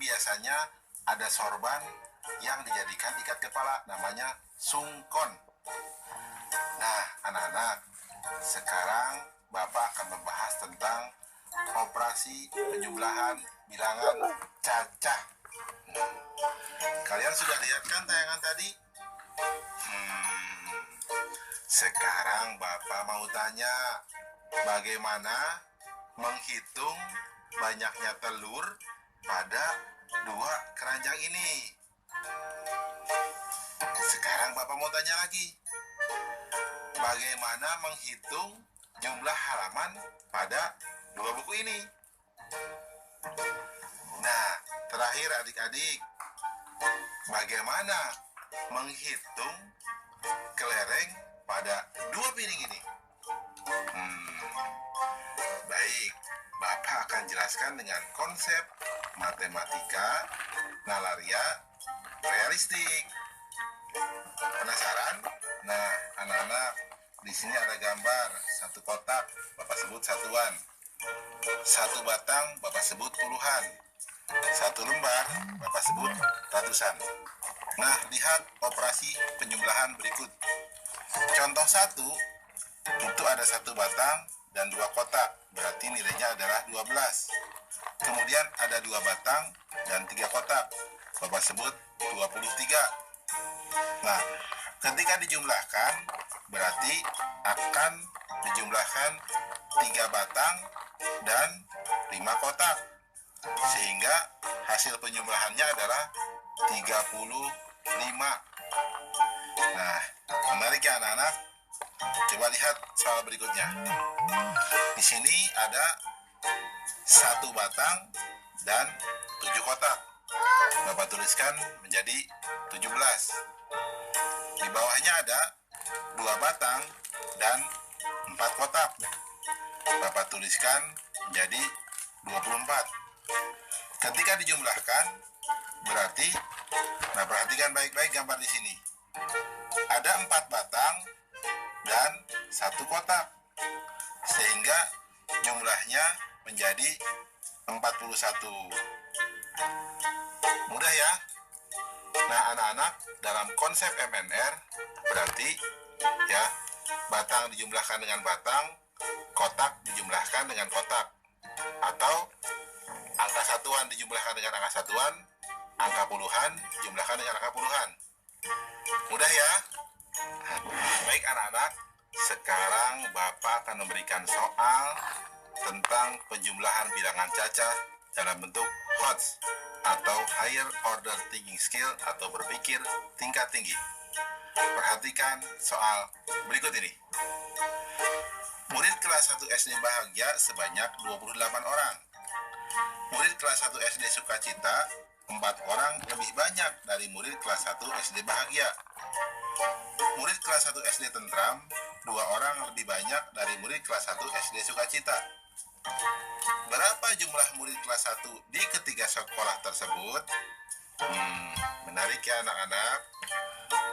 biasanya ada sorban yang dijadikan ikat kepala, namanya sungkon. Nah, anak-anak, sekarang Bapak akan membahas tentang operasi penjumlahan bilangan cacah. Kalian sudah lihat kan tayangan tadi? Sekarang Bapak mau tanya, bagaimana menghitung banyaknya telur pada dua keranjang ini? Sekarang Bapak mau tanya lagi, bagaimana menghitung jumlah halaman pada dua buku ini? Nah, terakhir adik-adik, bagaimana menghitung kelereng pada dua piring ini? Baik, Bapak akan jelaskan dengan konsep matematika nalaria realistik. Penasaran? Nah, anak-anak, di sini ada gambar satu kotak, Bapak sebut satuan. Satu batang, Bapak sebut puluhan. Satu lembar, Bapak sebut ratusan. Nah, lihat operasi penjumlahan berikut. Contoh 1, itu ada satu batang dan dua kotak, berarti nilainya adalah 12. Kemudian ada dua batang dan tiga kotak, Bapak sebut 23. Nah, ketika dijumlahkan, berarti akan dijumlahkan 3 batang dan 5 kotak, sehingga hasil penjumlahannya adalah 35. Nah, menarik ya anak-anak? Coba lihat soal berikutnya. Di sini ada satu batang dan 7 kotak. Bapak tuliskan menjadi 17. Di bawahnya ada 2 batang dan 4 kotak. Bapak tuliskan menjadi 24. Ketika dijumlahkan, berarti, nah perhatikan baik-baik gambar di sini. Ada 4 batang dan 1 kotak, sehingga jumlahnya menjadi 41. Mudah ya? Nah anak-anak, dalam konsep MNR berarti ya, batang dijumlahkan dengan batang, kotak dijumlahkan dengan kotak, atau angka satuan dijumlahkan dengan angka satuan, angka puluhan dijumlahkan dengan angka puluhan. Mudah ya? Baik anak-anak, sekarang Bapak akan memberikan soal tentang penjumlahan bilangan cacah dalam bentuk HOTS atau Higher Order Thinking Skill atau berpikir tingkat tinggi. Perhatikan soal berikut ini. Murid kelas 1 SD bahagia sebanyak 28 orang. Murid kelas 1 SD Sukacita 4 orang lebih banyak dari murid kelas 1 SD bahagia. Murid kelas 1 SD Tentram 2 orang lebih banyak dari murid kelas 1 SD Sukacita. Berapa jumlah murid kelas 1 di ketiga sekolah tersebut? Menarik ya anak-anak.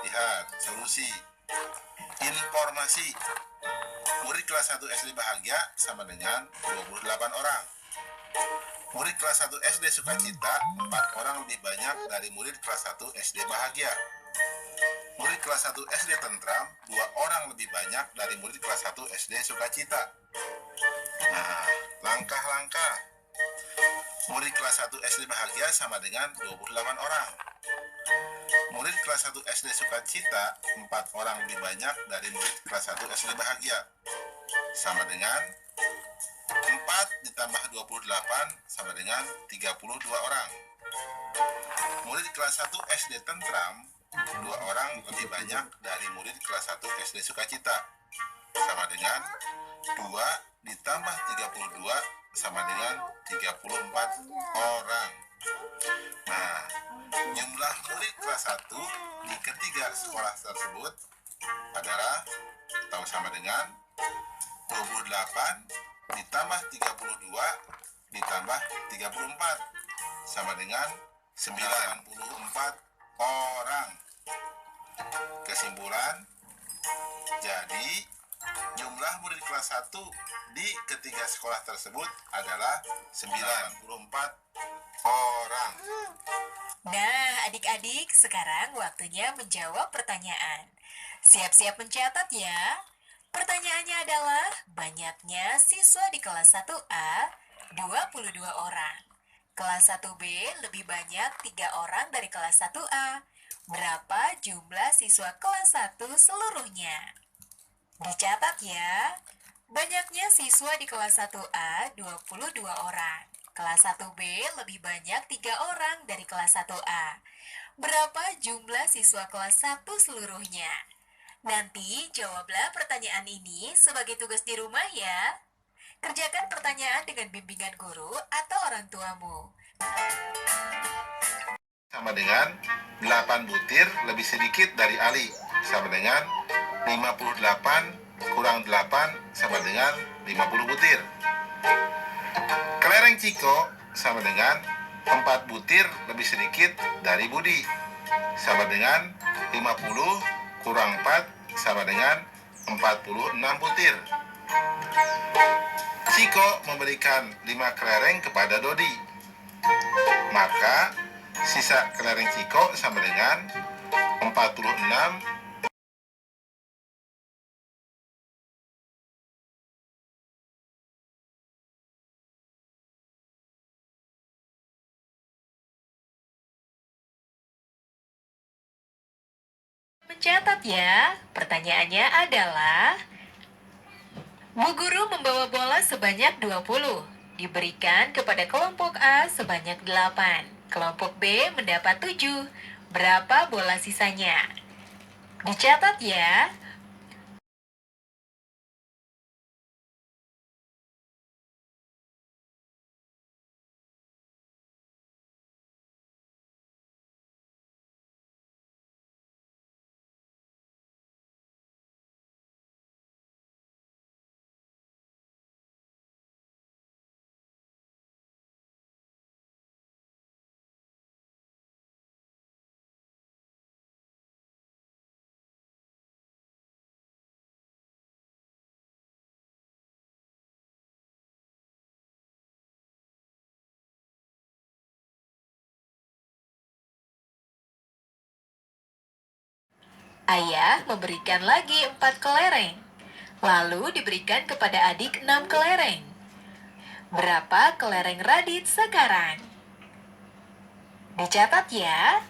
Lihat solusi. Informasi. Murid kelas 1 SD bahagia sama dengan 28 orang. Murid kelas 1 SD Sukacita 4 orang lebih banyak dari murid kelas 1 SD bahagia. Murid kelas 1 SD Tentram 2 orang lebih banyak dari murid kelas 1 SD Sukacita. Nah, langkah-langkah. Murid kelas 1 SD bahagia sama dengan 28 orang. Murid kelas 1 SD Sukacita 4 orang lebih banyak dari murid kelas 1 SD bahagia, sama dengan 4 ditambah 28 sama dengan 32 orang. Murid kelas 1 SD Tentram 2 orang lebih banyak dari murid kelas 1 SD Sukacita, sama dengan 2 ditambah 32 sama dengan 34 orang. Nah, jumlah murid kelas 1 di ketiga sekolah tersebut adalah atau sama dengan 28 ditambah 32 ditambah 34 sama dengan 94 orang. Kesimpulan, jadi jumlah murid kelas 1 di ketiga sekolah tersebut adalah 94 orang. Nah, adik-adik, sekarang waktunya menjawab pertanyaan. Siap-siap mencatat ya. Pertanyaannya adalah, banyaknya siswa di kelas 1A 22 orang. Kelas 1B lebih banyak 3 orang dari kelas 1A. Berapa jumlah siswa kelas 1 seluruhnya? Dicatat ya. Banyaknya siswa di kelas 1A 22 orang. Kelas 1B lebih banyak 3 orang dari kelas 1A. Berapa jumlah siswa kelas 1 seluruhnya? Nanti jawablah pertanyaan ini sebagai tugas di rumah ya. Kerjakan pertanyaan dengan bimbingan guru atau orang tuamu. Sama dengan 8 butir lebih sedikit dari Ali. Sama dengan 58 kurang 8 sama dengan 50 butir. Kelereng Ciko sama dengan 4 butir lebih sedikit dari Budi. Sama dengan 50 kurang 4 sama dengan 46 butir. Ciko memberikan 5 kelereng kepada Dodi. Maka sisa kelereng Ciko sama dengan 46 Mencatat ya. Pertanyaannya adalah, Bu Guru membawa bola sebanyak 20. Diberikan kepada kelompok A sebanyak 8. Kelompok B mendapat 7. Berapa bola sisanya? Dicatat ya. Ayah memberikan lagi 4 kelereng. Lalu diberikan kepada adik 6 kelereng. Berapa kelereng Radit sekarang? Dicatat ya.